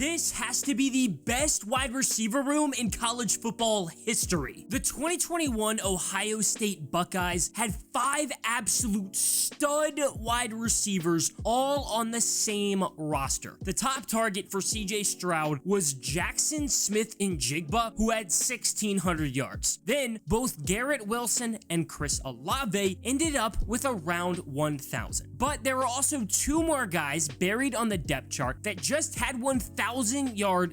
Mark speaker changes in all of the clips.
Speaker 1: This has to be the best wide receiver room in college football history. The 2021 Ohio State Buckeyes had 5 absolute stud wide receivers all on the same roster. The top target for CJ Stroud was Jaxon Smith-Njigba, who had 1,600 yards. Then both Garrett Wilson and Chris Olave ended up with around 1,000. But there were also 2 more guys buried on the depth chart that just had 1,000-yard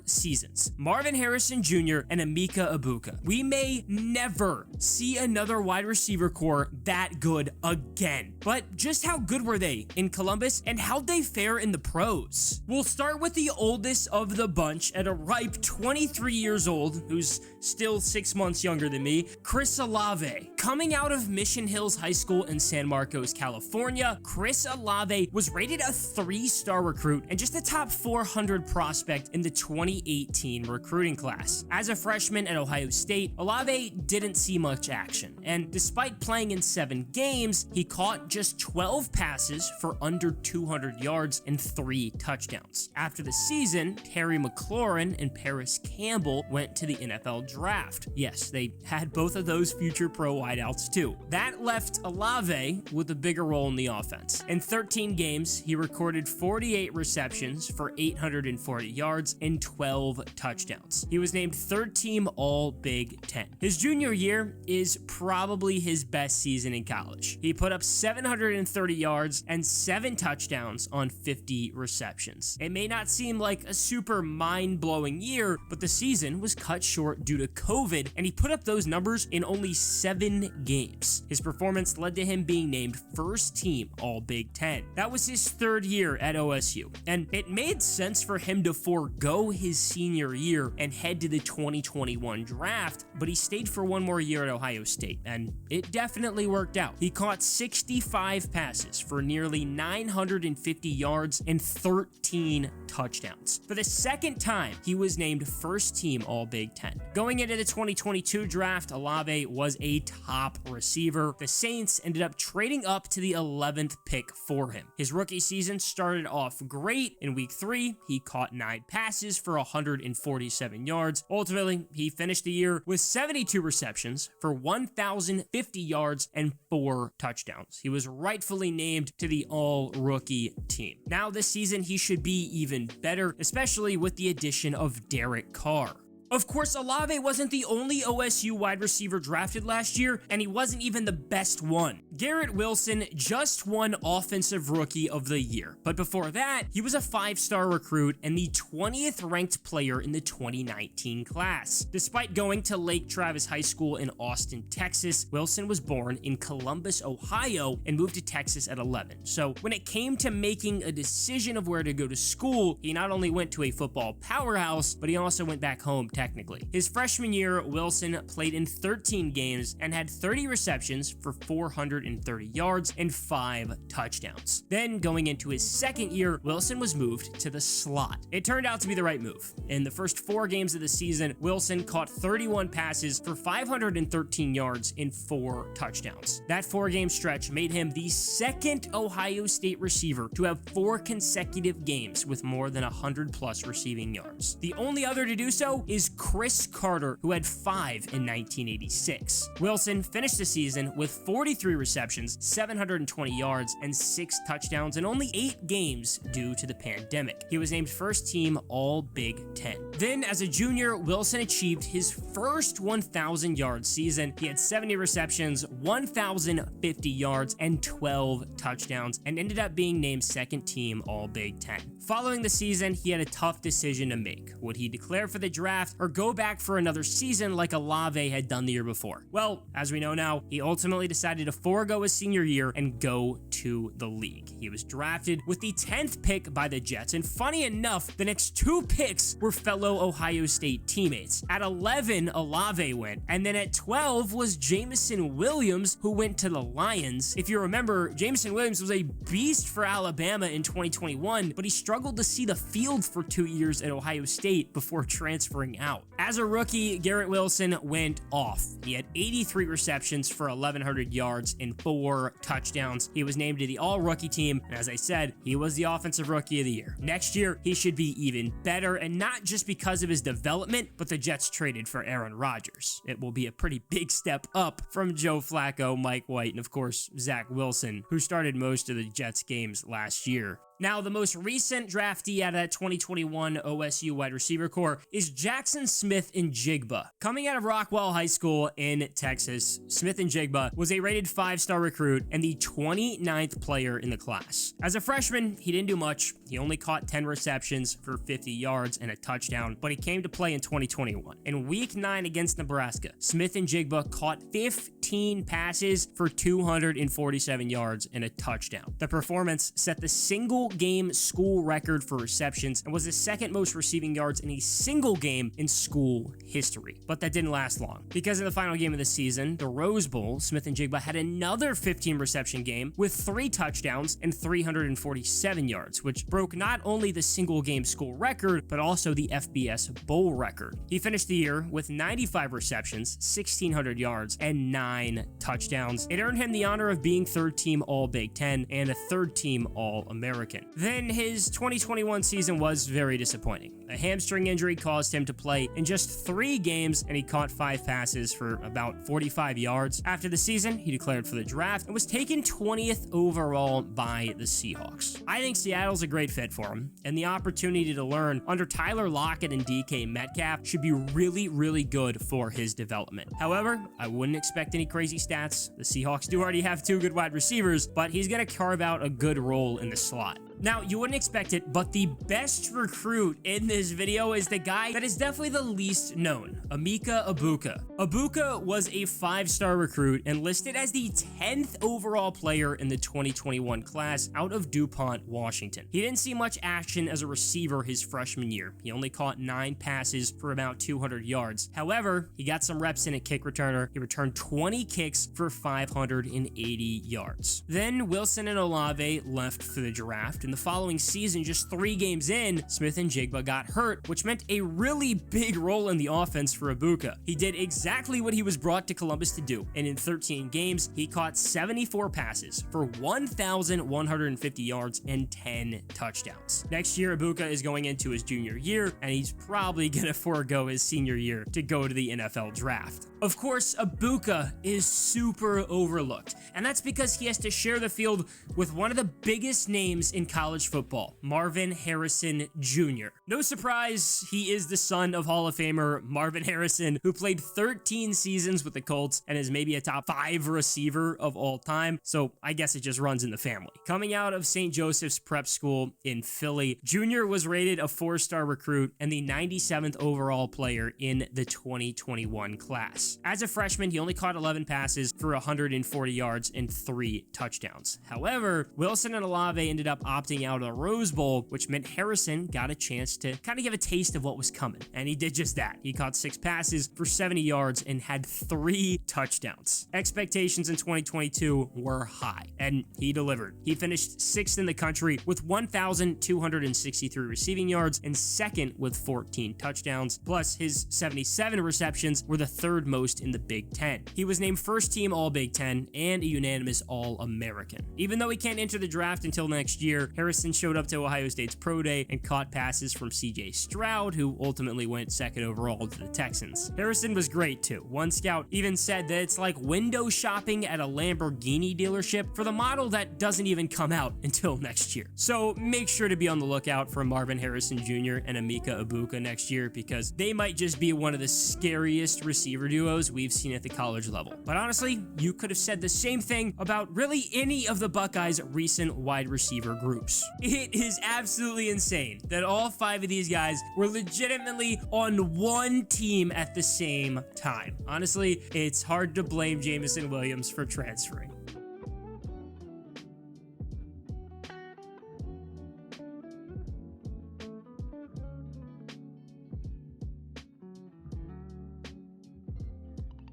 Speaker 1: seasons: Marvin Harrison Jr. and Amica Abuka. We may never see another wide receiver core that good again. But just how good were they in Columbus, and how'd they fare in the pros? We'll start with the oldest of the bunch at a ripe 23 years old, who's still 6 months younger than me, Chris Olave. Coming out of Mission Hills High School in San Marcos, California, Chris Olave was rated a 3-star recruit and just a top 400 prospect in the 2018 recruiting class. As a freshman at Ohio State, Olave didn't see much action, and despite playing in 7 games, he caught just 12 passes for under 200 yards and 3 touchdowns. After the season, Terry McLaurin and Paris Campbell went to the NFL draft. Yes, they had both of those future pro wideouts too. That left Olave with a bigger role in the offense. In 13 games, he recorded 48 receptions for 840 yards and 12 touchdowns. He was named 3rd team All Big Ten. His junior year is probably his best season in college. He put up 730 yards and 7 touchdowns on 50 receptions. It may not seem like a super mind-blowing year, but the season was cut short due to COVID, and he put up those numbers in only 7 games. His performance led to him being named 1st team All Big Ten. That was his 3rd year at OSU, and it made sense for him to forego his senior year and head to the 2021 draft, but he stayed for 1 more year at Ohio State, and it definitely worked out. He caught 65 passes for nearly 950 yards and 13 touchdowns. For the 2nd time, he was named 1st team All Big Ten. Going into the 2022 draft, Olave was a top receiver. The Saints ended up trading up to the 11th pick for him. His rookie season started off great. In week 3, he caught 9 passes for 147 yards. Ultimately, he finished the year with 72 receptions for 1,050 yards and 4 touchdowns. He was rightfully named to the all-rookie team. Now this season, he should be even better, especially with the addition of Derek Carr. Of course, Olave wasn't the only OSU wide receiver drafted last year, and he wasn't even the best one. Garrett Wilson just won Offensive Rookie of the Year, but before that, he was a 5-star recruit and the 20th ranked player in the 2019 class. Despite going to Lake Travis High School in Austin, Texas, Wilson was born in Columbus, Ohio, and moved to Texas at 11. So when it came to making a decision of where to go to school, he not only went to a football powerhouse, but he also went back home technically. His freshman year, Wilson played in 13 games and had 30 receptions for 430 yards and 5 touchdowns. Then, going into his 2nd year, Wilson was moved to the slot. It turned out to be the right move. In the first 4 games of the season, Wilson caught 31 passes for 513 yards and 4 touchdowns. That 4-game stretch made him the 2nd Ohio State receiver to have 4 consecutive games with more than 100+ receiving yards. The only other to do so is Chris Carter, who had 5 in 1986. Wilson finished the season with 43 receptions, 720 yards, and 6 touchdowns in only 8 games due to the pandemic. He was named 1st team All Big Ten. Then, as a junior, Wilson achieved his first 1,000-yard season. He had 70 receptions, 1,050 yards, and 12 touchdowns, and ended up being named 2nd team All Big Ten. Following the season, he had a tough decision to make. Would he declare for the draft or go back for another season like Olave had done the year before? Well, as we know now, he ultimately decided to forego his senior year and go to the league. He was drafted with the 10th pick by the Jets, and funny enough, the next 2 picks were fellow Ohio State teammates. At 11, Olave went, and then at 12 was Jameson Williams, who went to the Lions. If you remember, Jameson Williams was a beast for Alabama in 2021, but he struggled to see the field for 2 years at Ohio State before transferring out. out. As a rookie, Garrett Wilson went off. He had 83 receptions for 1,100 yards and 4 touchdowns. He was named to the all-rookie team, and as I said, he was the offensive rookie of the year. Next year, he should be even better, and not just because of his development, but the Jets traded for Aaron Rodgers. It will be a pretty big step up from Joe Flacco, Mike White, and of course, Zach Wilson, who started most of the Jets games last year. Now, the most recent draftee out of that 2021 OSU wide receiver core is Jaxon Smith-Njigba. Coming out of Rockwall High School in Texas, Smith-Njigba was a rated 5-star recruit and the 29th player in the class. As a freshman, he didn't do much. He only caught 10 receptions for 50 yards and a touchdown, but he came to play in 2021. In Week 9 against Nebraska, Smith-Njigba caught 15 passes for 247 yards and a touchdown. The performance set the single-game school record for receptions and was the second most receiving yards in a single game in school history. But that didn't last long, because in the final game of the season, the Rose Bowl, Smith-Njigba had another 15-reception game with 3 touchdowns and 347 yards, which broke not only the single-game school record, but also the FBS Bowl record. He finished the year with 95 receptions, 1,600 yards, and 9 touchdowns. It earned him the honor of being third-team All-Big Ten and a third-team All-American. Then his 2021 season was very disappointing. A hamstring injury caused him to play in just 3 games, and he caught 5 passes for about 45 yards. After the season, he declared for the draft and was taken 20th overall by the Seahawks. I think Seattle's a great fit for him, and the opportunity to learn under Tyler Lockett and DK Metcalf should be really, really good for his development. However, I wouldn't expect any crazy stats. The Seahawks do already have 2 good wide receivers, but he's going to carve out a good role in the slot. Now, you wouldn't expect it, but the best recruit in this video is the guy that is definitely the least known, Amica Abuka. Abuka was a 5-star recruit and listed as the 10th overall player in the 2021 class out of DuPont, Washington. He didn't see much action as a receiver his freshman year. He only caught 9 passes for about 200 yards. However, he got some reps in at kick returner. He returned 20 kicks for 580 yards. Then Wilson and Olave left for the draft. In the following season, just 3 games in, Smith-Njigba got hurt, which meant a really big role in the offense for Abuka. He did exactly what he was brought to Columbus to do, and in 13 games, he caught 74 passes for 1,150 yards and 10 touchdowns. Next year, Abuka is going into his junior year, and he's probably gonna forego his senior year to go to the NFL draft. Of course, Abuka is super overlooked, and that's because he has to share the field with one of the biggest names in college football, Marvin Harrison Jr. No surprise, he is the son of Hall of Famer Marvin Harrison, who played 13 seasons with the Colts and is maybe a top 5 receiver of all time, so I guess it just runs in the family. Coming out of St. Joseph's Prep School in Philly, Jr. was rated a 4-star recruit and the 97th overall player in the 2021 class. As a freshman, he only caught 11 passes for 140 yards and 3 touchdowns. However, Wilson and Olave ended up opting out of the Rose Bowl, which meant Harrison got a chance to kind of give a taste of what was coming, and he did just that. He caught 6 passes for 70 yards and had 3 touchdowns. Expectations in 2022 were high, and he delivered. He finished 6th in the country with 1,263 receiving yards and 2nd with 14 touchdowns, plus his 77 receptions were the 3rd most in the Big Ten. He was named first team All-Big Ten and a unanimous All-American. Even though he can't enter the draft until next year, Harrison showed up to Ohio State's Pro Day and caught passes from CJ Stroud, who ultimately went 2nd overall to the Texans. Harrison was great too. One scout even said that it's like window shopping at a Lamborghini dealership for the model that doesn't even come out until next year. So make sure to be on the lookout for Marvin Harrison Jr. and Amica Abuka next year, because they might just be one of the scariest receiver duos we've seen at the college level. But honestly, you could have said the same thing about really any of the Buckeyes' recent wide receiver groups. It is absolutely insane that all 5 of these guys were legitimately on one team at the same time. Honestly, it's hard to blame Jameson Williams for transferring.